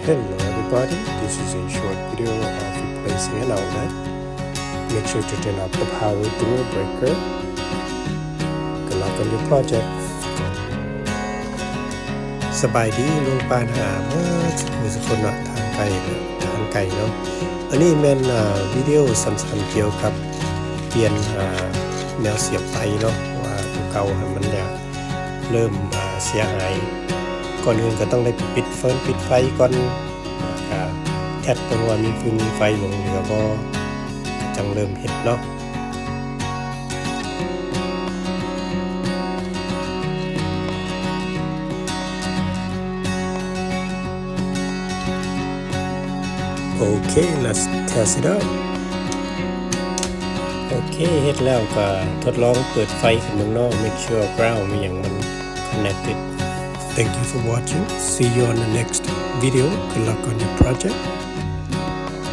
Hello everybody, this is a short video of replacing an outlet. Make sure to turn off the power through a breaker. Good luck on your project. สบายดีลุงปานหาเมื่อสุคนเนาะทางไกลเนาะอันนี้แม่นวิดีโอสั้นๆเกี่ยวกับเปลี่ยนแนวเสียบไฟเนาะว่าตัวเก่ามันจะเริ่มเสียหายก่อนอื่นก็ต้องได้ปิดไฟก่อนแทบเป็นว่ามีฟืนมีไฟหลงเหลือบ่จังเริ่มเฮ็ดเนาะโอเค let's test it out โอเคเฮ็ดแล้วก็ทดลองเปิดไฟขึ้นเมืองนอก make sure ground มีอย่างมัน connected Thank you for watching. See you on the next video. Good luck on your project.